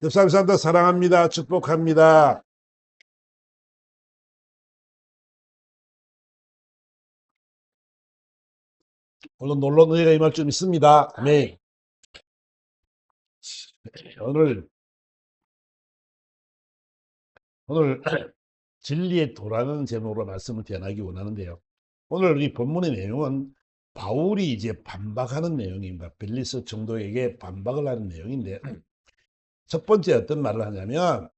감사합니다. 사랑합니다. 축복합니다. 오늘 놀러 너희가 임할 좀 있습니다. 아멘. 오늘 오늘 진리의 도라는 제목으로 말씀을 전하기 원하는데요. 오늘 우리 본문의 내용은 바울이 이제 반박하는 내용입니다. 빌리스 정도에게 반박을 하는 내용인데 첫 번째 어떤 말을 하냐면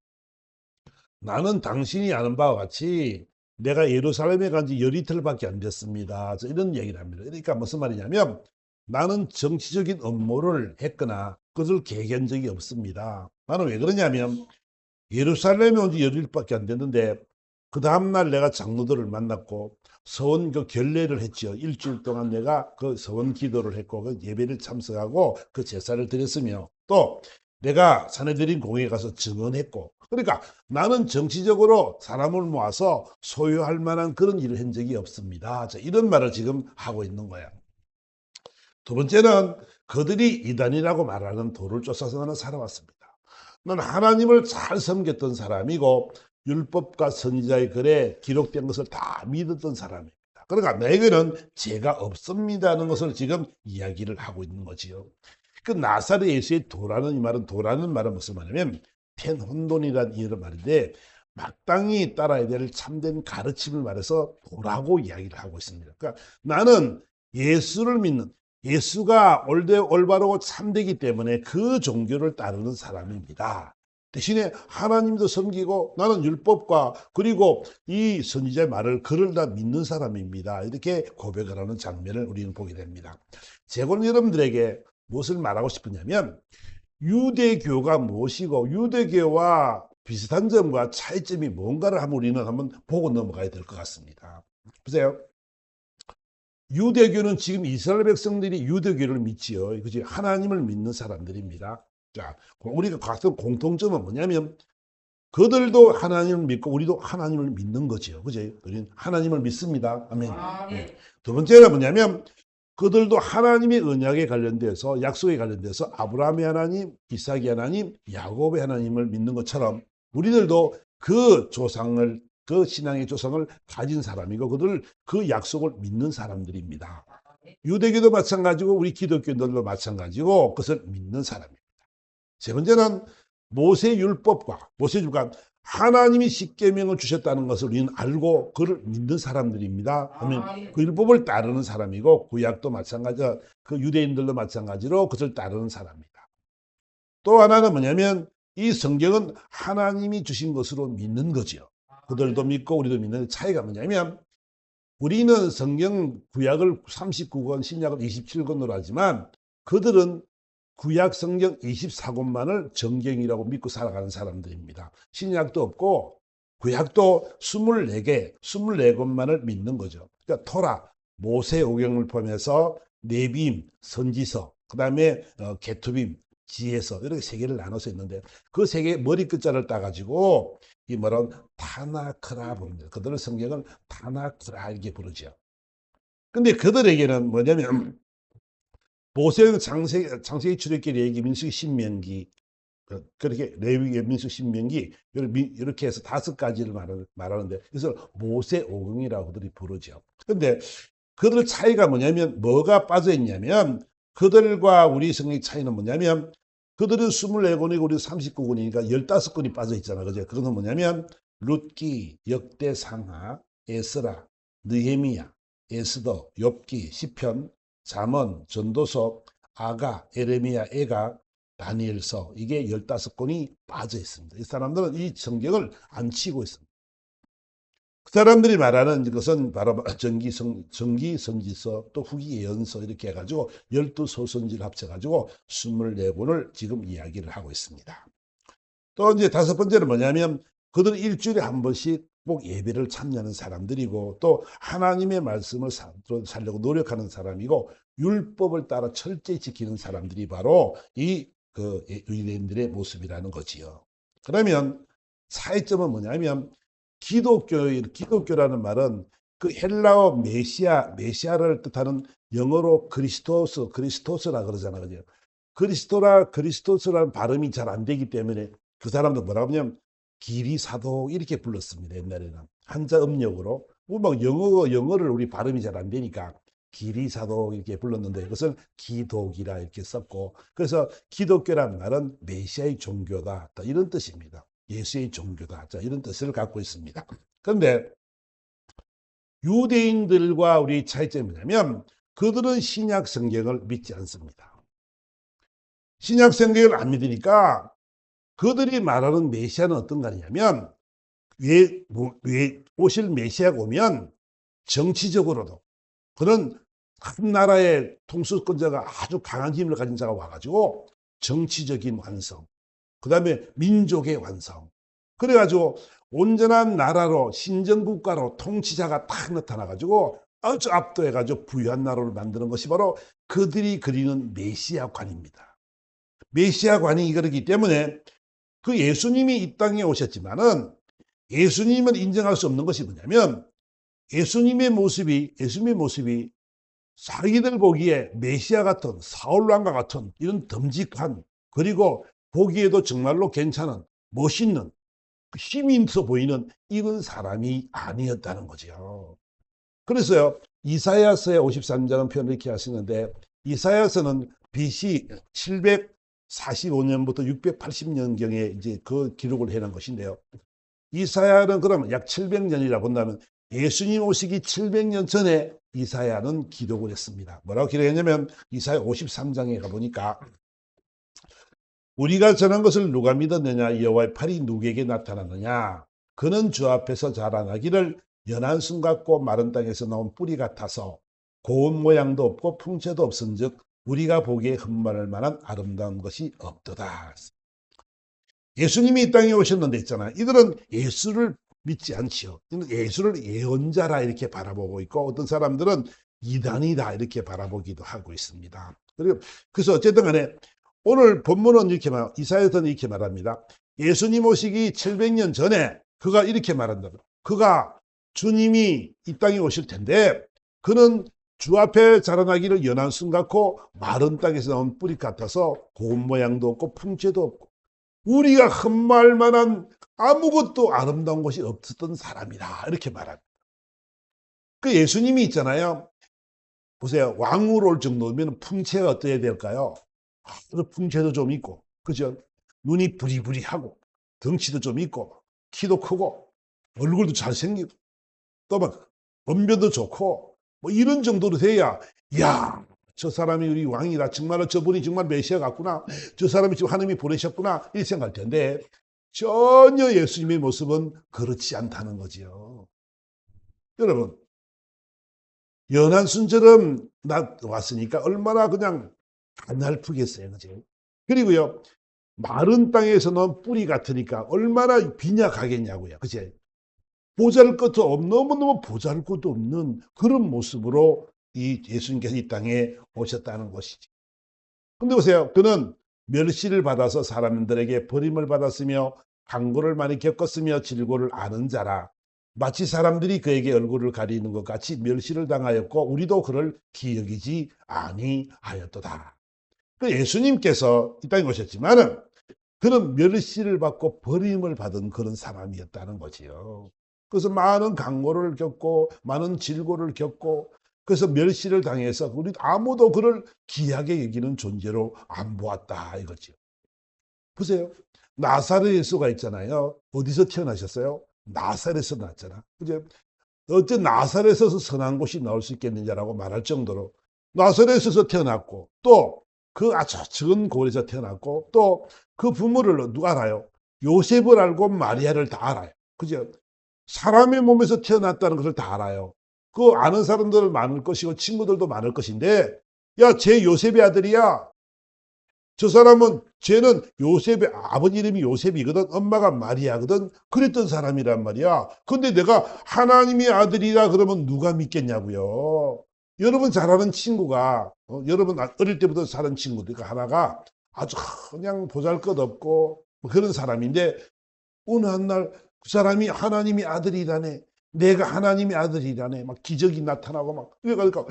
나는 당신이 아는 바와 같이 내가 예루살렘에 간 지 열이틀밖에 안 됐습니다. 이런 얘기를 합니다. 그러니까 무슨 말이냐면 나는 정치적인 업무를 했거나 그것을 계획한 적이 없습니다. 나는 왜 그러냐면 예루살렘에 온 지 열흘밖에 안 됐는데 그 다음날 내가 장로들을 만났고 서원 그 결례를 했지요. 일주일 동안 내가 그 서원 기도를 했고 그 예배를 참석하고 그 제사를 드렸으며 또 내가 사내들인 공회에 가서 증언했고 그러니까 나는 정치적으로 사람을 모아서 소유할 만한 그런 일을 한 적이 없습니다. 자, 이런 말을 지금 하고 있는 거야. 두 번째는 그들이 이단이라고 말하는 도를 쫓아서 나는 살아왔습니다. 나는 하나님을 잘 섬겼던 사람이고 율법과 선지자의 글에 기록된 것을 다 믿었던 사람입니다. 그러니까 내게는 죄가 없습니다는 것을 지금 이야기를 하고 있는 거지요. 그 나사렛 예수의 도라는 이 말은 도라는 말은 무슨 말이냐면 텐혼돈이라는 이런 말인데 마땅히 따라야 될 참된 가르침을 말해서 도라고 이야기를 하고 있습니다. 그러니까 나는 예수를 믿는 예수가 올바르고 참되기 때문에 그 종교를 따르는 사람입니다. 대신에 하나님도 섬기고 나는 율법과 그리고 이 선지자의 말을 글을 다 믿는 사람입니다. 이렇게 고백을 하는 장면을 우리는 보게 됩니다. 제가 여러분들에게 무엇을 말하고 싶으냐면 유대교가 무엇이고 유대교와 비슷한 점과 차이점이 뭔가를 한번 우리는 한번 보고 넘어가야 될 것 같습니다. 보세요. 유대교는 지금 이스라엘 백성들이 유대교를 믿지요. 그지? 하나님을 믿는 사람들입니다. 자, 우리가 같은 공통점은 뭐냐면 그들도 하나님을 믿고 우리도 하나님을 믿는 거지요. 그지? 우리는 하나님을 믿습니다. 아멘. 네. 두 번째는 뭐냐면 그들도 하나님의 언약에 관련돼서 약속에 관련돼서 아브라함의 하나님, 이삭의 하나님, 야곱의 하나님을 믿는 것처럼 우리들도 그 조상을 그 신앙의 조상을 가진 사람이고 그들 그 약속을 믿는 사람들입니다. 유대교도 마찬가지고 우리 기독교인들도 마찬가지고 그것을 믿는 사람입니다. 세 번째는 모세율법과 모세율법 하나님이 십계명을 주셨다는 것을 우리는 알고 그를 믿는 사람들입니다. 아멘. 그 율법을 따르는 사람이고 구약도 마찬가지로 그 유대인들도 마찬가지로 그것을 따르는 사람입니다. 또 하나는 뭐냐면 이 성경은 하나님이 주신 것으로 믿는 거지요. 그들도 믿고 우리도 믿는 차이가 뭐냐면 우리는 성경 구약을 39권 신약을 27권으로 하지만 그들은 구약 성경 24권만을 정경이라고 믿고 살아가는 사람들입니다. 신약도 없고 구약도 24개, 24권만을 믿는 거죠. 그러니까 토라, 모세오경을 포함해서 네빔, 선지서, 그 다음에 게투빔, 지혜서 이렇게 세 개를 나눠서 있는데 그 세 개의 머리 끝자를 따가지고 이 뭐라고 타나크라 부릅니다. 그들의 성경을 타나크라 이렇게 부르죠. 근데 그들에게는 뭐냐면 모세의 창세기 출애굽기 레위기 민수기 신명기 그렇게 레위기 민수기 신명기 이렇게 해서 5가지를 말하는데 그래서 모세오경이라고 그들이 부르죠. 근데 그들 차이가 뭐냐면 뭐가 빠져 있냐면 그들과 우리 성경 차이는 뭐냐면 그들은 24권이고 우리 39권이니까 15권이 빠져 있잖아. 그죠? 그거는 뭐냐면 룻기, 역대상하, 에스라, 느헤미야, 에스더, 욥기, 시편, 잠언, 전도서, 아가, 에레미야, 에가, 다니엘서 이게 15권이 빠져 있습니다. 이 사람들은 이 성경을 안 치고 있습니다. 그 사람들이 말하는 것은 바로 정기 선지서 또 후기 예언서 이렇게 해가지고 12소선지를 합쳐가지고 24권을 지금 이야기를 하고 있습니다. 또 이제 다섯 번째는 뭐냐면 그들은 일주일에 한 번씩 꼭 예배를 참여하는 사람들이고 또 하나님의 말씀을 살려고 노력하는 사람이고 율법을 따라 철저히 지키는 사람들이 바로 이 유대인들의 모습이라는 거지요. 그러면 차이점은 뭐냐면 기독교라는 말은 그 헬라어 메시아를 뜻하는 영어로 그리스토스라 그러잖아요. 그죠? 그리스도스라는 발음이 잘 안 되기 때문에 그 사람도 뭐라고 하냐면 기리사도 이렇게 불렀습니다. 옛날에는 한자 음력으로. 막 영어를 우리 발음이 잘 안 되니까 기리사도 이렇게 불렀는데 그것을 기독이라 이렇게 썼고, 그래서 기독교란 말은 메시아의 종교다, 이런 뜻입니다. 예수의 종교다, 이런 뜻을 갖고 있습니다. 그런데 유대인들과 우리 차이점이 뭐냐면 그들은 신약 성경을 믿지 않습니다. 신약 성경을 안 믿으니까 그들이 말하는 메시아는 어떤 거냐면 왜 오실 메시아가 오면 정치적으로도 그런 한 나라의 통수권자가 아주 강한 힘을 가진 자가 와가지고 정치적인 완성, 그 다음에 민족의 완성, 그래가지고 온전한 나라로 신정국가로 통치자가 딱 나타나가지고 아주 압도해가지고 부유한 나라를 만드는 것이 바로 그들이 그리는 메시아관입니다. 메시아관이 그러기 때문에 그 예수님이 이 땅에 오셨지만은 예수님을 인정할 수 없는 것이 뭐냐면 예수님의 모습이 자기들 보기에 메시아 같은 사울왕과 같은 이런 듬직한, 그리고 보기에도 정말로 괜찮은 멋있는 힘이 있어 보이는 이런 사람이 아니었다는 거죠. 그래서요, 이사야서의 53장은 표현을 이렇게 하시는데, 이사야서는 BC 745년부터 680년경에 이제 그 기록을 해놓은 것인데요. 이사야는 그러면 약 700년이라 본다면 예수님 오시기 700년 전에 이사야는 기록을 했습니다. 뭐라고 기록했냐면 이사야 53장에 가보니까 우리가 전한 것을 누가 믿었느냐, 여호와의 팔이 누구에게 나타났느냐, 그는 주 앞에서 자라나기를 연한 순 같고 마른 땅에서 나온 뿌리 같아서 고운 모양도 없고 풍채도 없은즉 우리가 보기에 흠말할 만한 아름다운 것이 없도다. 예수님이 이 땅에 오셨는데 있잖아, 이들은 예수를 믿지 않지요. 예수를 예언자라 이렇게 바라보고 있고, 어떤 사람들은 이단이다 이렇게 바라보기도 하고 있습니다. 그래서 어쨌든 간에 오늘 본문은 이렇게 이사야서는 이렇게 말합니다. 예수님 오시기 700년 전에 그가 이렇게 말한다. 그가 주님이 이 땅에 오실 텐데 그는 주 앞에 자라나기를 연한 순 같고 마른 땅에서 나온 뿌리 같아서 고운 모양도 없고 풍채도 없고 우리가 흠말 만한 아무것도 아름다운 것이 없었던 사람이다 이렇게 말합니다. 그 예수님이 있잖아요. 보세요. 왕으로 올 정도면 풍채가 어떠해야 될까요? 풍채도 좀 있고, 그죠? 눈이 부리부리하고, 덩치도 좀 있고, 키도 크고, 얼굴도 잘생기고, 또 막, 언변도 좋고, 뭐 이런 정도로 돼야, 야, 저 사람이 우리 왕이다. 정말로 저분이 정말 메시아 같구나. 저 사람이 지금 하나님이 보내셨구나. 이렇게 생각할 텐데, 전혀 예수님의 모습은 그렇지 않다는 거지요. 여러분, 연한 순처럼 왔으니까 얼마나 그냥 가날프겠어요. 그죠? 그리고요, 마른 땅에서 나온 뿌리 같으니까 얼마나 빈약하겠냐고요. 그죠? 너무너무 보잘 것도 없는 그런 모습으로 이 예수님께서 이 땅에 오셨다는 것이죠. 근데 보세요. 그는 멸시를 받아서 사람들에게 버림을 받았으며 강고를 많이 겪었으며 질고를 아는 자라. 마치 사람들이 그에게 얼굴을 가리는 것 같이 멸시를 당하였고 우리도 그를 기여기지 아니하였도다. 예수님께서 이 땅에 오셨지만은 그는 멸시를 받고 버림을 받은 그런 사람이었다는 거지요. 그래서 많은 강고를 겪고 많은 질고를 겪고 그래서 멸시를 당해서 우리 아무도 그를 귀하게 여기는 존재로 안 보았다 이거죠. 보세요. 나사렛 예수가 있잖아요. 어디서 태어나셨어요? 나사렛에서 났잖아. 그죠? 어째 나사렛에서 선한 곳이 나올 수 있겠느냐라고 말할 정도로 나사렛에서 태어났고 또 그 아주 적은 고을에서 태어났고 또 그 부모를 누가 알아요? 요셉을 알고 마리아를 다 알아요. 그죠? 사람의 몸에서 태어났다는 것을 다 알아요. 그 아는 사람들 많을 것이고 친구들도 많을 것인데 야, 쟤 요셉의 아들이야. 저 사람은 쟤는 요셉의 아버지 이름이 요셉이거든. 엄마가 마리아거든. 그랬던 사람이란 말이야. 근데 내가 하나님의 아들이라 그러면 누가 믿겠냐고요. 여러분 잘 아는 친구가 여러분 어릴 때부터 사는 친구들 하나가 아주 그냥 보잘것없고 그런 사람인데 어느 한 날 그 사람이 하나님의 아들이라네. 내가 하나님의 아들이라네. 막 기적이 나타나고 막 그러니까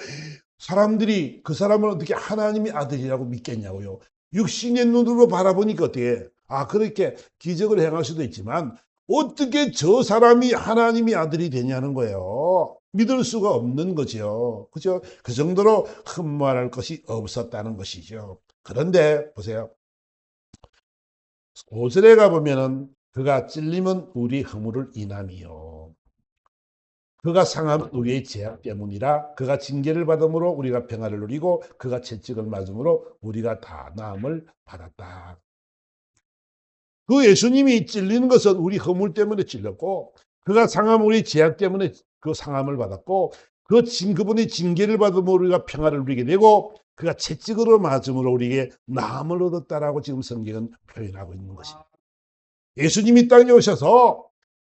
사람들이 그 사람을 어떻게 하나님의 아들이라고 믿겠냐고요. 육신의 눈으로 바라보니까 어떻게 그렇게 기적을 행할 수도 있지만 어떻게 저 사람이 하나님의 아들이 되냐는 거예요. 믿을 수가 없는 거죠. 그죠? 그 정도로 흠모할 것이 없었다는 것이죠. 그런데 보세요. 5절에 가보면은 그가 찔림은 우리 허물을 인함이요. 그가 상함은 우리의 죄악 때문이라. 그가 징계를 받음으로 우리가 평화를 누리고 그가 채찍을 맞음으로 우리가 다 나음을 받았다. 그 예수님이 찔리는 것은 우리 허물 때문에 찔렸고, 그가 상함 우리 죄악 때문에 그 상함을 받았고, 그분의 징계를 받음으로 우리가 평화를 누리게 되고, 그가 채찍으로 맞음으로 우리에게 나음을 얻었다라고 지금 성경은 표현하고 있는 것입니다. 예수님이 땅에 오셔서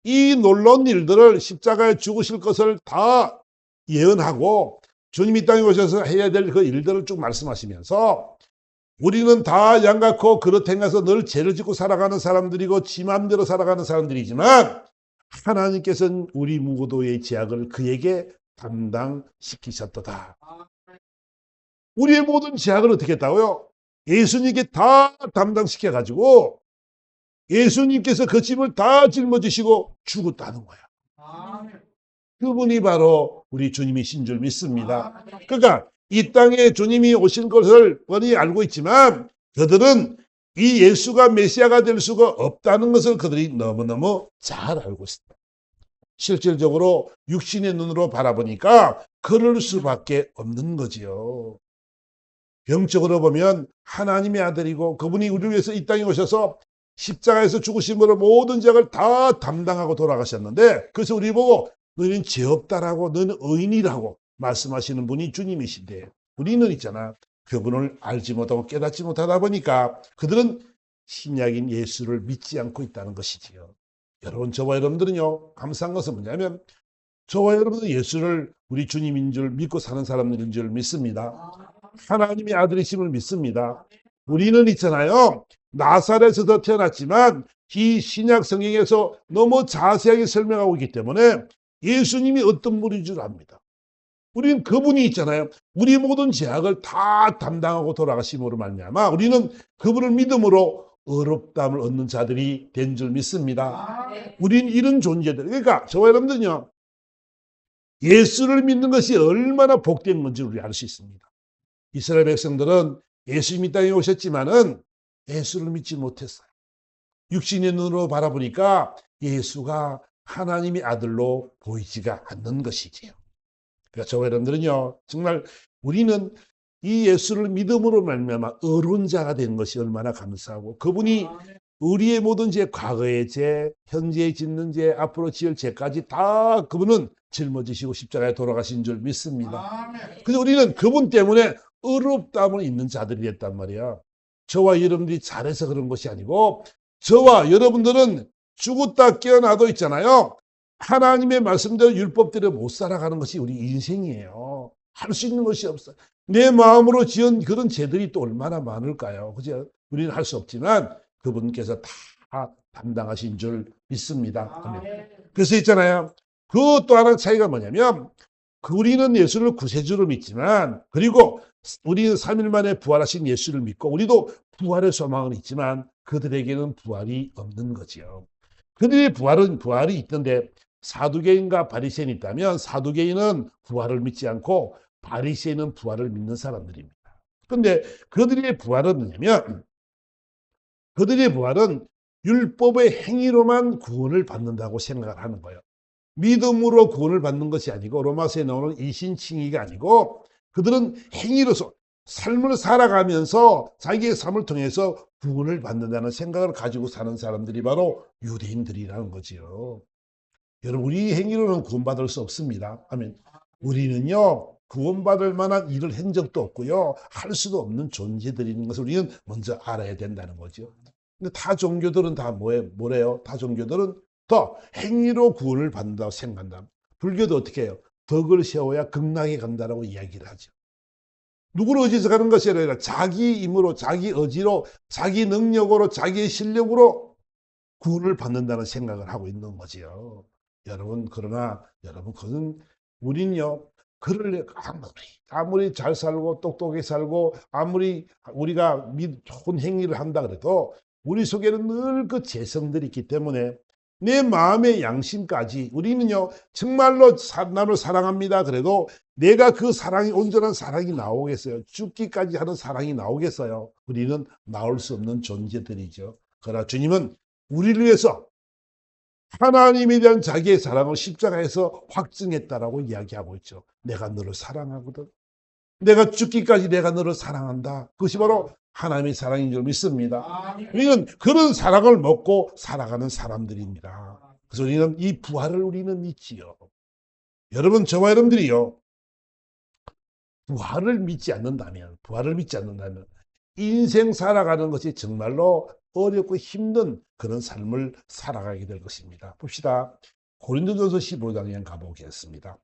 이 놀라운 일들을 십자가에 죽으실 것을 다 예언하고 주님이 땅에 오셔서 해야 될 그 일들을 쭉 말씀하시면서 우리는 다 양같고 그릇 행해서 늘 죄를 짓고 살아가는 사람들이고 지 맘대로 살아가는 사람들이지만 하나님께서는 우리 무고도의 죄악을 그에게 담당시키셨도다. 우리의 모든 죄악을 어떻게 했다고요? 예수님께 다 담당시켜가지고 예수님께서 그 짐을 다 짊어지시고 죽었다는 거야. 그분이 바로 우리 주님이신 줄 믿습니다. 그러니까 이 땅에 주님이 오신 것을 뻔히 알고 있지만 그들은 이 예수가 메시아가 될 수가 없다는 것을 그들이 너무너무 잘 알고 있습니다. 실질적으로 육신의 눈으로 바라보니까 그럴 수밖에 없는 거지요. 영적으로 보면 하나님의 아들이고 그분이 우리를 위해서 이 땅에 오셔서 십자가에서 죽으심으로 모든 죄악을 다 담당하고 돌아가셨는데 그래서 우리 보고 너희는 죄 없다라고 너희는 의인이라고 말씀하시는 분이 주님이신데 우리는 있잖아. 그분을 알지 못하고 깨닫지 못하다 보니까 그들은 신약인 예수를 믿지 않고 있다는 것이지요. 여러분 저와 여러분들은요. 감사한 것은 뭐냐면 저와 여러분은 예수를 우리 주님인 줄 믿고 사는 사람들인 줄 믿습니다. 하나님의 아들이심을 믿습니다. 우리는 있잖아요. 나사렛에서 태어났지만 이 신약 성경에서 너무 자세하게 설명하고 있기 때문에 예수님이 어떤 분인 줄 압니다. 우리는 그분이 있잖아요. 우리 모든 죄악을 다 담당하고 돌아가심으로 말미암아 우리는 그분을 믿음으로 의롭다함을 얻는 자들이 된 줄 믿습니다. 우리는 이런 존재들. 그러니까 저와 여러분들은요. 예수를 믿는 것이 얼마나 복된 건지 우리 알 수 있습니다. 이스라엘 백성들은 예수님이 땅에 오셨지만은 예수를 믿지 못했어요. 육신의 눈으로 바라보니까 예수가 하나님의 아들로 보이지가 않는 것이지요. 그러니까 저와 여러분들은요. 정말 우리는 이 예수를 믿음으로 말미암아 의로운 자가 된 것이 얼마나 감사하고 그분이 우리의 모든 죄, 과거의 죄, 현재에 짓는 죄, 앞으로 지을 죄까지 다 그분은 짊어지시고 십자가에 돌아가신 줄 믿습니다. 그래서 우리는 그분 때문에 의롭다함을 있는 자들이 됐단 말이야. 저와 여러분들이 잘해서 그런 것이 아니고 저와 여러분들은 죽었다 깨어나도 있잖아요. 하나님의 말씀대로 율법대로 못 살아가는 것이 우리 인생이에요. 할 수 있는 것이 없어요. 내 마음으로 지은 그런 죄들이 또 얼마나 많을까요? 그죠? 우리는 할 수 없지만 그분께서 다 담당하신 줄 믿습니다. 그래서 있잖아요. 그 또 하나 차이가 뭐냐면 우리는 예수를 구세주로 믿지만 그리고 우리는 3일 만에 부활하신 예수를 믿고 우리도 부활의 소망은 있지만 그들에게는 부활이 없는 거지요. 그들의 부활이 있던데 사두개인과 바리새인이 있다면 사두개인은 부활을 믿지 않고 바리새인은 부활을 믿는 사람들입니다. 그런데 그들의 부활은 뭐냐면 그들의 부활은 율법의 행위로만 구원을 받는다고 생각을 하는 거예요. 믿음으로 구원을 받는 것이 아니고 로마서에 나오는 이신칭의가 아니고 그들은 행위로서 삶을 살아가면서 자기의 삶을 통해서 구원을 받는다는 생각을 가지고 사는 사람들이 바로 유대인들이라는 거지요. 여러분 우리 행위로는 구원받을 수 없습니다. 아멘. 우리는요 구원받을 만한 일을 한 적도 없고요 할 수도 없는 존재들인 것을 우리는 먼저 알아야 된다는 거죠. 근데 다 종교들은 다 뭐래요? 다 종교들은 더 행위로 구원을 받는다고 생각한다. 불교도 어떻게 해요? 덕을 세워야 극락에 간다라고 이야기를 하죠. 누구를 의지해서 가는 것이 아니라 자기 힘으로, 자기 의지로, 자기 능력으로, 자기의 실력으로 구원을 받는다는 생각을 하고 있는 거지요. 여러분, 그러나 여러분, 그건 우린요, 그를 아무리 잘 살고 똑똑하게 살고 아무리 우리가 좋은 행위를 한다 그래도 우리 속에는 늘 그 재성들이 있기 때문에 내 마음의 양심까지 우리는요 정말로 나를 사랑합니다 그래도 내가 그 사랑이 온전한 사랑이 나오겠어요? 죽기까지 하는 사랑이 나오겠어요? 우리는 나올 수 없는 존재들이죠. 그러나 주님은 우리를 위해서 하나님에 대한 자기의 사랑을 십자가에서 확증했다라고 이야기하고 있죠. 내가 너를 사랑하거든. 내가 죽기까지 내가 너를 사랑한다. 그것이 바로 하나님의 사랑인 줄 믿습니다. 우리는 그런 사랑을 먹고 살아가는 사람들입니다. 그래서 우리는 이 부활을 우리는 믿지요. 여러분, 저와 여러분들이요. 부활을 믿지 않는다면 인생 살아가는 것이 정말로 어렵고 힘든 그런 삶을 살아가게 될 것입니다. 봅시다. 고린도전서 15장에 가보겠습니다.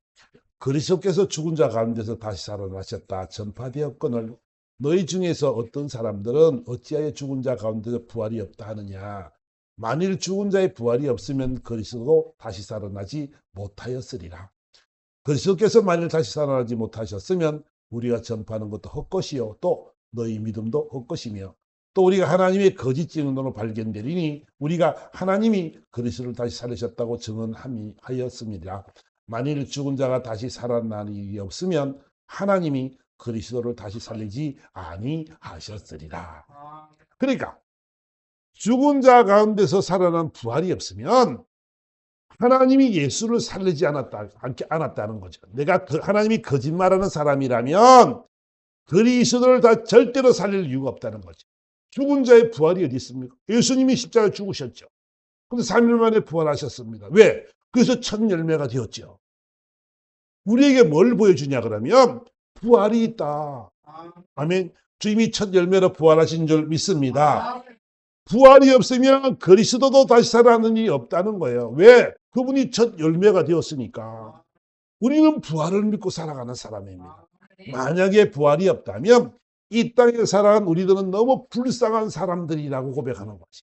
그리스도께서 죽은 자 가운데서 다시 살아나셨다 전파되었거늘 너희 중에서 어떤 사람들은 어찌하여 죽은 자 가운데서 부활이 없다 하느냐. 만일 죽은 자의 부활이 없으면 그리스도도 다시 살아나지 못하였으리라. 그리스도께서 만일 다시 살아나지 못하셨으면 우리가 전파하는 것도 헛것이요 또 너희 믿음도 헛것이며 또 우리가 하나님의 거짓 증언으로 발견되리니 우리가 하나님이 그리스도를 다시 살리셨다고 증언하였습니다. 만일 죽은 자가 다시 살아나는 일이 없으면 하나님이 그리스도를 다시 살리지 아니하셨으리라. 그러니까 죽은 자 가운데서 살아난 부활이 없으면 하나님이 예수를 살리지 않았다는 거죠. 내가 하나님이 거짓말하는 사람이라면 그리스도를 다 절대로 살릴 이유가 없다는 거죠. 죽은 자의 부활이 어디 있습니까? 예수님이 십자가에 죽으셨죠. 그런데 3일 만에 부활하셨습니다. 왜? 그래서 첫 열매가 되었죠. 우리에게 뭘 보여주냐 그러면 부활이 있다. 아멘. 주님이 첫 열매로 부활하신 줄 믿습니다. 부활이 없으면 그리스도도 다시 살아나는 일이 없다는 거예요. 왜? 그분이 첫 열매가 되었으니까. 우리는 부활을 믿고 살아가는 사람입니다. 만약에 부활이 없다면 이 땅에 살아간 우리들은 너무 불쌍한 사람들이라고 고백하는 거지.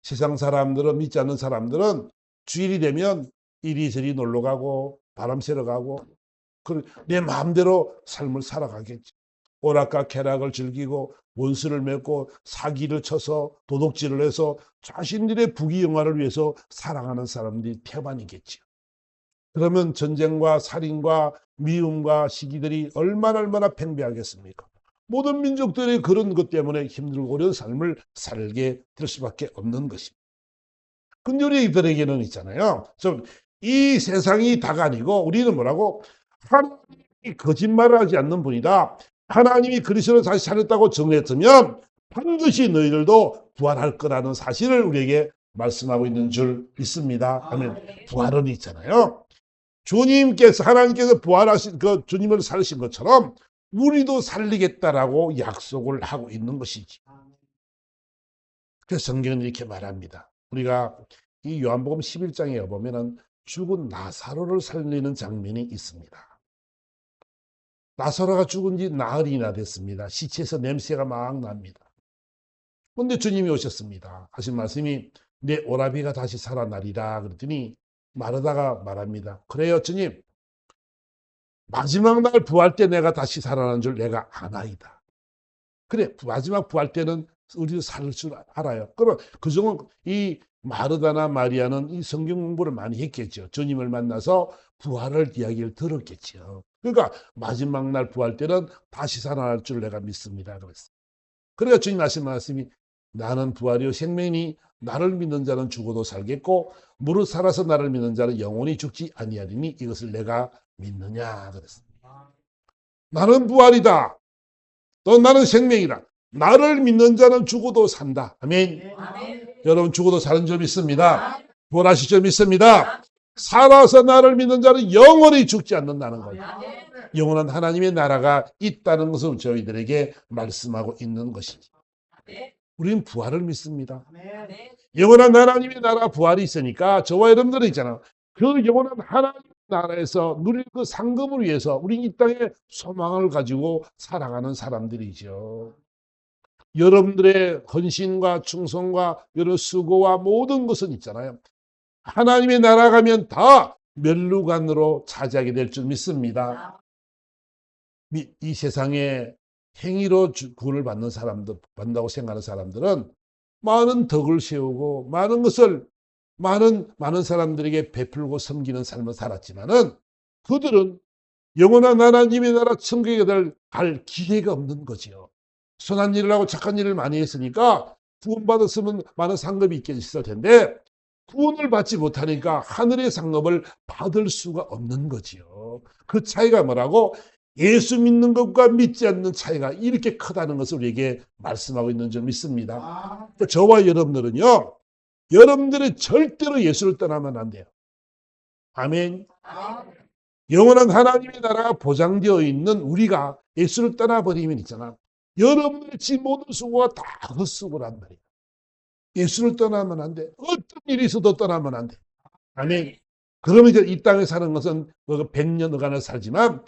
세상 사람들은, 믿지 않는 사람들은 주일이 되면 이리저리 놀러 가고 바람 쐬러 가고 내 마음대로 삶을 살아가겠지. 오락과 쾌락을 즐기고 원수를 맺고 사기를 쳐서 도둑질을 해서 자신들의 부귀영화를 위해서 살아가는 사람들이 태반이겠지요. 그러면 전쟁과 살인과 미움과 시기들이 얼마나 팽배하겠습니까? 모든 민족들이 그런 것 때문에 힘들고 어려운 삶을 살게 될 수밖에 없는 것입니다. 근데 우리들에게는 있잖아요. 이 세상이 다가 아니고 우리는 뭐라고? 하나님이 거짓말을 하지 않는 분이다. 하나님이 그리스도를 다시 살렸다고 정했으면 반드시 너희들도 부활할 거라는 사실을 우리에게 말씀하고 있는 줄 믿습니다. 아멘. 부활은 있잖아요. 하나님께서 부활하신 주님을 살리신 것처럼 우리도 살리겠다라고 약속을 하고 있는 것이지. 그래서 성경은 이렇게 말합니다. 우리가 이 요한복음 11장에 보면은 죽은 나사로를 살리는 장면이 있습니다. 나사로가 죽은 지 나흘이나 됐습니다. 시체에서 냄새가 막 납니다. 그런데 주님이 오셨습니다. 하신 말씀이 내 오라비가 다시 살아나리라 그랬더니 마르다가 말합니다. 그래요 주님. 마지막 날 부활 때 내가 다시 살아나는 줄 내가 아나이다. 그래 마지막 부활 때는 우리도 살 줄 알아요. 그럼 그중은 이 마르다나 마리아는 이 성경 공부를 많이 했겠죠. 주님을 만나서 부활을 이야기를 들었겠죠. 그러니까 마지막 날 부활 때는 다시 살아날 줄 내가 믿습니다. 그랬어요. 그러니까 주님 하신 말씀이 나는 부활이요 생명이니 나를 믿는 자는 죽어도 살겠고 무릇 살아서 나를 믿는 자는 영원히 죽지 아니하리니 이것을 내가 믿느냐 그랬습니다. 나는 부활이다. 또 나는 생명이다. 나를 믿는 자는 죽어도 산다. 아멘. 여러분 죽어도 사는 줄 믿습니다. 부활하실 줄 믿습니다. 살아서 나를 믿는 자는 영원히 죽지 않는다는 거예요. 영원한 하나님의 나라가 있다는 것을 저희들에게 말씀하고 있는 것이지. 우리는 부활을 믿습니다. 영원한 하나님의 나라 부활이 있으니까 저와 여러분들은 있잖아요. 그 영원한 하나님의 나라에서 누릴 그 상급을 위해서 우리 이 땅에 소망을 가지고 살아가는 사람들이죠. 여러분들의 헌신과 충성과 여러 수고와 모든 것은 있잖아요. 하나님의 나라 가면 다 면류관으로 차지하게 될 줄 믿습니다. 이 세상에 행위로 구원을 받는 사람들, 받는다고 생각하는 사람들은 많은 덕을 세우고 많은 것을 많은 사람들에게 베풀고 섬기는 삶을 살았지만은 그들은 영원한 하나님의 나라 천국에 갈 기회가 없는 거지요. 선한 일을 하고 착한 일을 많이 했으니까 구원받았으면 많은 상급이 있을 텐데 구원을 받지 못하니까 하늘의 상급을 받을 수가 없는 거지요. 그 차이가 뭐라고? 예수 믿는 것과 믿지 않는 차이가 이렇게 크다는 것을 우리에게 말씀하고 있는 줄 믿습니다. 저와 여러분들은요, 여러분들이 절대로 예수를 떠나면 안 돼요. 아멘. 영원한 하나님의 나라가 보장되어 있는 우리가 예수를 떠나버리면 있잖아. 여러분들의 지 모든 수고가 다 헛수고란 말이야. 예수를 떠나면 안 돼. 어떤 일이 있어도 떠나면 안 돼. 아멘. 그러면 이제 이 땅에 사는 것은 100년 어간을 살지만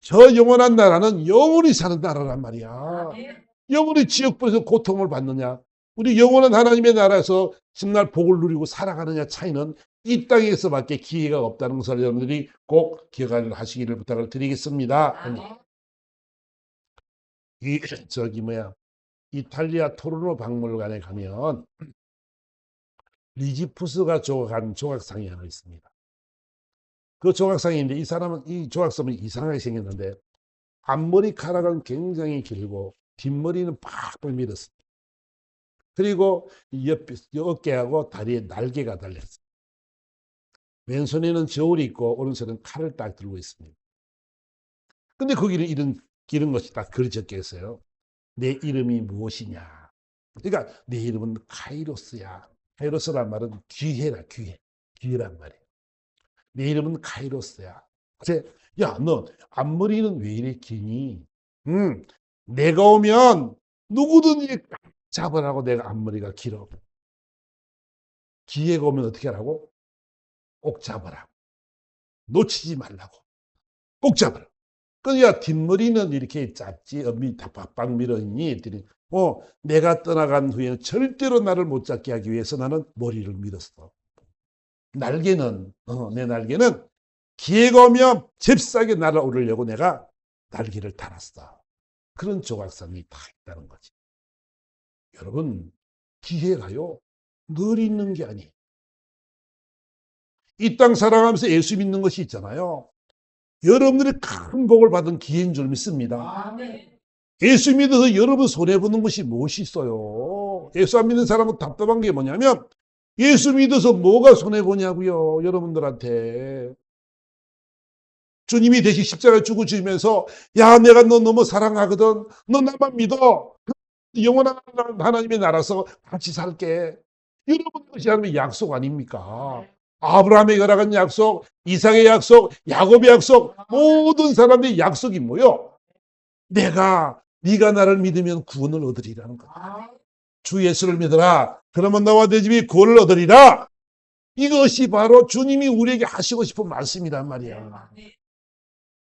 저 영원한 나라는 영원히 사는 나라란 말이야. 영원히 지옥불에서 고통을 받느냐, 우리 영원한 하나님의 나라에서 정말 복을 누리고 살아가느냐 차이는 이 땅에서밖에 기회가 없다는 것을 여러분들이 꼭 기억하시기를 부탁을 드리겠습니다. 이탈리아 토르노 박물관에 가면 리지푸스가 조각한 조각상이 하나 있습니다. 그 조각상인데 이 조각상은 이상하게 생겼는데 앞머리카락은 굉장히 길고 뒷머리는 팍팍 밀었습니다. 그리고 어깨하고 다리에 날개가 달렸습니다. 왼손에는 저울이 있고 오른손에는 칼을 딱 들고 있습니다. 근데 거기는 이런 것이 딱 그려져 있어요. 내 이름이 무엇이냐. 그러니까 내 이름은 카이로스야. 카이로스란 말은 귀해라, 귀해란 말이에요. 내 이름은 카이로스야. 야, 너 앞머리는 왜 이렇게 기니? 내가 오면 누구든지 잡으라고. 내가 앞머리가 길어. 기회가 오면 어떻게 하라고? 꼭 잡으라고. 놓치지 말라고. 꼭 잡으라고. 그러니까 뒷머리는 이렇게 짧지, 다 박박 밀어있니? 했더니, 내가 떠나간 후에는 절대로 나를 못 잡게 하기 위해서 나는 머리를 밀었어. 날개는, 내 날개는 기회가 오면 잽싸게 날아오르려고 내가 날개를 달았어. 그런 조각상이 다 있다는 거지. 여러분, 기회가요, 늘 있는 게 아니에요. 이 땅 살아가면서 예수 믿는 것이 있잖아요. 여러분들이 큰 복을 받은 기회인 줄 믿습니다. 예수 믿어서 여러분 손해보는 것이 무엇이 있어요? 예수 안 믿는 사람은 답답한 게 뭐냐면 예수 믿어서 뭐가 손해보냐고요, 여러분들한테. 주님이 대신 십자가에 죽으시면서 야, 내가 너 너무 사랑하거든. 너 나만 믿어. 영원한 하나님의 나라에서 같이 살게. 여러분 것이 하나님의 약속 아닙니까? 아브라함의 허락한 약속, 이삭의 약속, 야곱의 약속, 모든 사람들의 약속이 뭐요? 네가 나를 믿으면 구원을 얻으리라는 거야. 주 예수를 믿어라. 그러면 나와 내 집이 구원을 얻으리라. 이것이 바로 주님이 우리에게 하시고 싶은 말씀이란 말이야.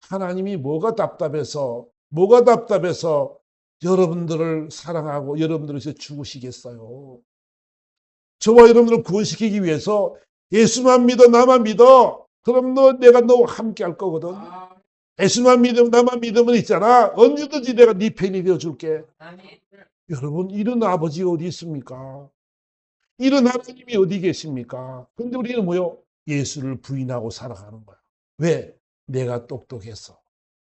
하나님이 뭐가 답답해서 여러분들을 사랑하고 여러분들을 위해서 죽으시겠어요? 저와 여러분들을 구원시키기 위해서 예수만 믿어, 나만 믿어. 그럼 내가 너와 함께 할 거거든. 예수만 믿으면, 나만 믿으면 있잖아. 언제든지 내가 네 편이 되어줄게. 여러분, 이런 아버지가 어디 있습니까? 이런 하나님이 어디 계십니까? 근데 우리는 뭐요? 예수를 부인하고 살아가는 거야. 왜? 내가 똑똑해서.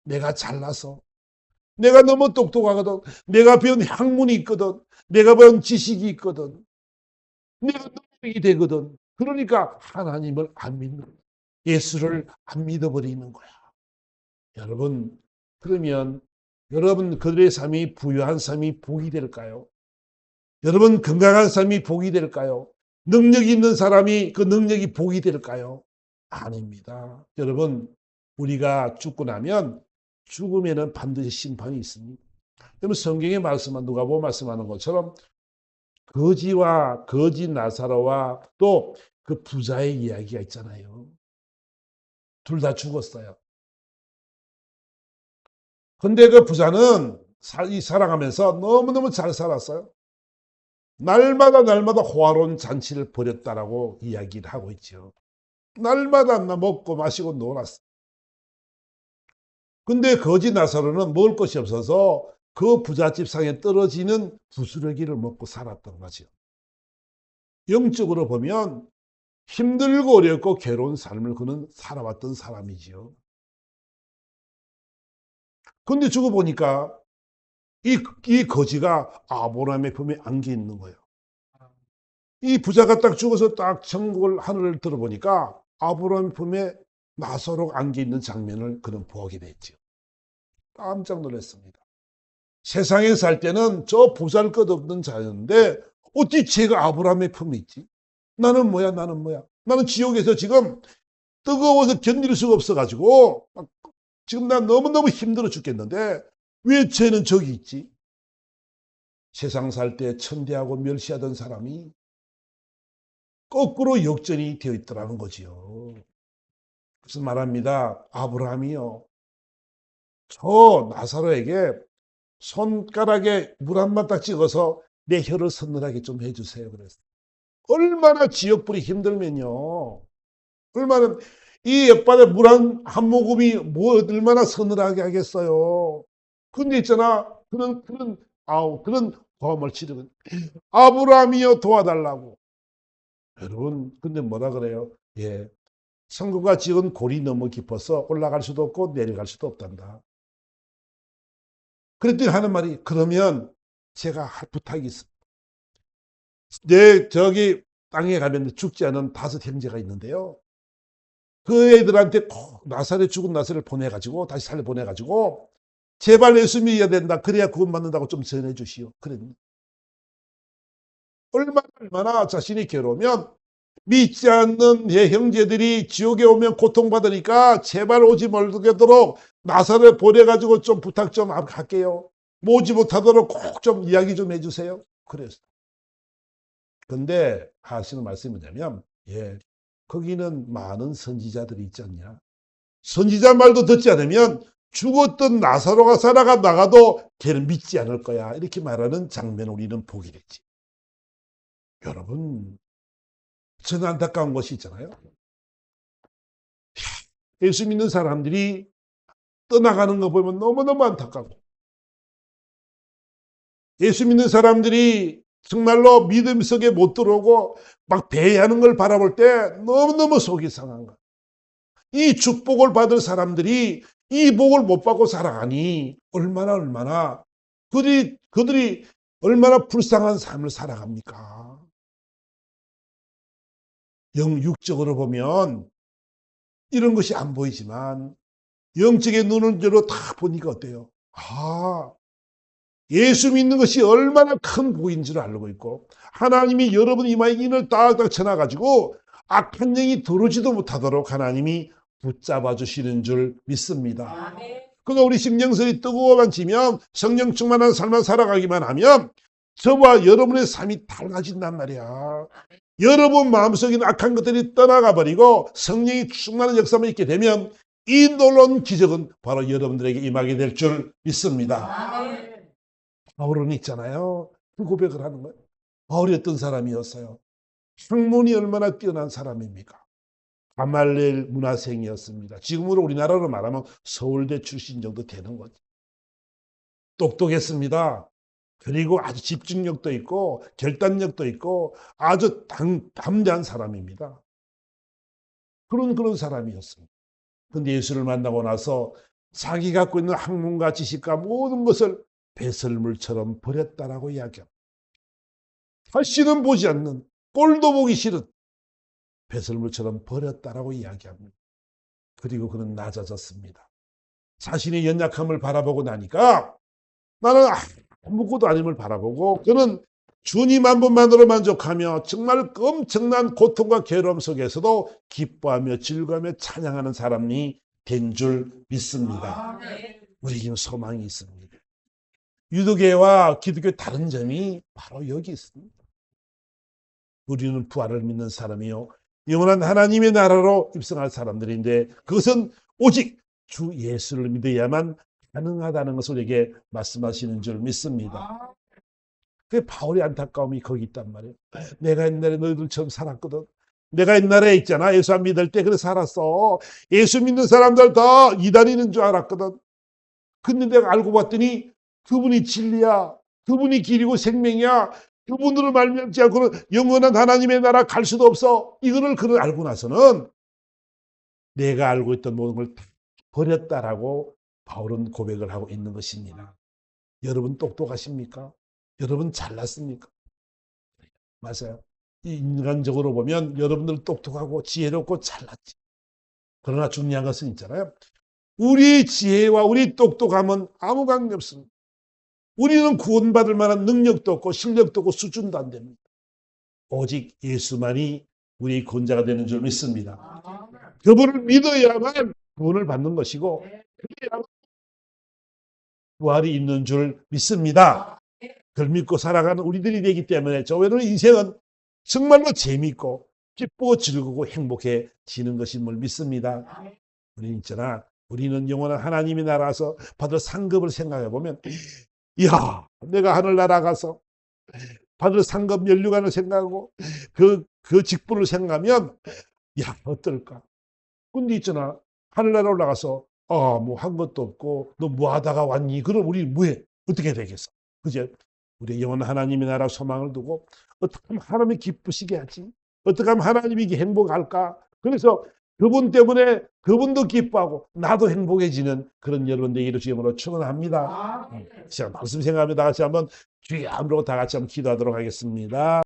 내가 잘나서. 내가 너무 똑똑하거든. 내가 배운 학문이 있거든. 내가 배운 지식이 있거든. 내가 능력이 되거든. 그러니까 하나님을 안 믿는 거야. 예수를 안 믿어버리는 거야. 여러분, 그러면 여러분 그들의 삶이 부유한 삶이 복이 될까요? 여러분 건강한 삶이 복이 될까요? 능력이 있는 사람이 그 능력이 복이 될까요? 아닙니다. 여러분, 우리가 죽고 나면 죽음에는 반드시 심판이 있습니다. 여러분 성경에 누가복음 말씀하는 것처럼 거지 나사로와 또 그 부자의 이야기가 있잖아요. 둘 다 죽었어요. 근데 그 부자는 살아가면서 너무너무 잘 살았어요. 날마다 호화로운 잔치를 벌였다라고 이야기를 하고 있죠. 날마다 먹고 마시고 놀았어. 근데 거지 나사로는 먹을 것이 없어서 그 부잣집 상에 떨어지는 부스러기를 먹고 살았던 거죠. 영적으로 보면 힘들고 어렵고 괴로운 삶을 그는 살아왔던 사람이지요. 근데 죽어 보니까 이 거지가 아브라함의 품에 안겨 있는 거예요. 이 부자가 딱 죽어서 딱 천국을 하늘을 들어보니까 아브라함 품에 나사로가 안겨 있는 장면을 그는 보게 됐죠. 깜짝 놀랐습니다. 세상에 살 때는 저 보잘것없는 자였는데 어찌 제가 아브라함의 품에 있지? 나는 뭐야? 나는 뭐야? 나는 지옥에서 지금 뜨거워서 견딜 수가 없어가지고 지금 난 너무너무 힘들어 죽겠는데 왜 쟤는 저기 있지? 세상 살 때 천대하고 멸시하던 사람이 거꾸로 역전이 되어 있더라는 거지요. 그래서 말합니다. 아브라함이요. 저 나사로에게 손가락에 물 한 번 딱 찍어서 내 혀를 서늘하게 좀 해주세요. 그랬어요. 얼마나 지역불이 힘들면요. 얼마나 이 옆바닥에 물 한 모금이 뭐 얼마나 서늘하게 하겠어요. 근데 있잖아. 그런 고함을 치르는 아브라함이여 도와달라고. 여러분, 근데 뭐라 그래요? 예. 성곽과 지역은 골이 너무 깊어서 올라갈 수도 없고 내려갈 수도 없단다. 그랬더니 하는 말이 그러면 제가 할 부탁이 있습니다. 내 저기 땅에 가면 죽지 않은 5 형제가 있는데요. 그 애들한테 꼭 나사렛 죽은 나사렛을 보내가지고 다시 살려 보내가지고 제발 예수 믿어야 된다. 그래야 구원 받는다고 좀 전해 주시오. 그랬는데 얼마나 자신이 괴로우면 믿지 않는 내 형제들이 지옥에 오면 고통받으니까 제발 오지 말도록 나사렛 보내가지고 좀 부탁 좀 할게요. 오지 못하도록 꼭 좀 이야기 좀 해주세요. 그랬어. 근데 하시는 말씀이 뭐냐면 거기는 많은 선지자들이 있지 않냐. 선지자 말도 듣지 않으면 죽었던 나사로가 살아가 나가도 걔는 믿지 않을 거야. 이렇게 말하는 장면을 우리는 보게 됐지. 여러분, 저는 안타까운 것이 있잖아요. 예수 믿는 사람들이 떠나가는 거 보면 너무너무 안타깝고, 예수 믿는 사람들이 정말로 믿음 속에 못 들어오고 막 배회하는 걸 바라볼 때 너무너무 속이 상한 거야. 이 축복을 받을 사람들이 이 복을 못 받고 살아가니 얼마나 그들이 얼마나 불쌍한 삶을 살아갑니까? 영육적으로 보면 이런 것이 안 보이지만 영적의 눈을 열어 다 보니까 어때요? 예수 믿는 것이 얼마나 큰 복인 줄 알고 있고 하나님이 여러분 이마에 인을 딱딱 쳐놔가지고 악한 영이 들어오지도 못하도록 하나님이 붙잡아 주시는 줄 믿습니다. 그러니까 우리 심령설이 뜨거워만 지면 성령 충만한 삶을 살아가기만 하면 저와 여러분의 삶이 달라진단 말이야. 여러분 마음속에 있는 악한 것들이 떠나가 버리고 성령이 충만한 역사만 있게 되면 이 놀라운 기적은 바로 여러분들에게 임하게 될 줄 믿습니다. 바울은 있잖아요. 그 고백을 하는 거예요. 바울이 어떤 사람이었어요? 학문이 얼마나 뛰어난 사람입니까? 가말리엘 문화생이었습니다. 지금으로 우리나라로 말하면 서울대 출신 정도 되는 거죠. 똑똑했습니다. 그리고 아주 집중력도 있고 결단력도 있고 아주 담대한 사람입니다. 그런 사람이었습니다. 그런데 예수를 만나고 나서 자기 갖고 있는 학문과 지식과 모든 것을 배설물처럼 버렸다라고 이야기합니다. 다시는 보지 않는, 꼴도 보기 싫은 배설물처럼 버렸다라고 이야기합니다. 그리고 그는 낮아졌습니다. 자신의 연약함을 바라보고 나니까 나는 아무것도 아님을 바라보고 그는 주님 한 분만으로 만족하며 정말 엄청난 고통과 괴로움 속에서도 기뻐하며 즐거워하며 찬양하는 사람이 된 줄 믿습니다. 우리에게는 소망이 있습니다. 유대교와 기독교의 다른 점이 바로 여기 있습니다. 우리는 부활을 믿는 사람이요 영원한 하나님의 나라로 입성할 사람들인데 그것은 오직 주 예수를 믿어야만 가능하다는 것을 우리에게 말씀하시는 줄 믿습니다. 그 바울의 안타까움이 거기 있단 말이에요. 내가 옛날에 너희들처럼 살았거든. 내가 옛날에 있잖아. 예수 안 믿을 때 그래 살았어. 예수 믿는 사람들 다 이단이는 줄 알았거든. 근데 내가 알고 봤더니 그분이 진리야. 그분이 길이고 생명이야. 그분으로 말미암지 않고는 영원한 하나님의 나라 갈 수도 없어. 이거를 그걸 알고 나서는 내가 알고 있던 모든 걸 다 버렸다라고 바울은 고백을 하고 있는 것입니다. 여러분 똑똑하십니까? 여러분 잘났습니까? 맞아요. 인간적으로 보면 여러분들 똑똑하고 지혜롭고 잘났지. 그러나 중요한 것은 있잖아요. 우리 지혜와 우리 똑똑함은 아무 관계 없습니다. 우리는 구원받을 만한 능력도 없고 실력도 없고 수준도 안 됩니다. 오직 예수만이 우리의 구원자가 되는 줄 믿습니다. 그분을 믿어야만 구원을 받는 것이고 그래야만 부활이 있는 줄 믿습니다. 그걸 믿고 살아가는 우리들이 되기 때문에 저희는 인생은 정말로 재미있고 기쁘고 즐거고 행복해지는 것임을 믿습니다. 우리는 있잖아. 우리는 영원한 하나님의 나라에서 받을 상급을 생각해 보면 이야 내가 하늘나라 가서 받을 상급 연류관을 생각하고 그 직분을 생각하면 야 어떨까. 근데 있잖아. 하늘나라 올라가서 뭐 한 것도 없고 너 뭐 하다가 왔니? 그럼 우리 뭐해? 어떻게 되겠어? 그제? 우리 영원한 하나님의 나라 소망을 두고 어떻게 하면 하나님이 기쁘시게 하지? 어떻게 하면 하나님이 행복할까? 그래서 그분 때문에 그분도 기뻐하고 나도 행복해지는 그런 여러분 되기를 주님으로 축원합니다. 자, 말씀 생각하며 다 같이 한번 주여 함으로 다 같이 한번 기도하도록 하겠습니다.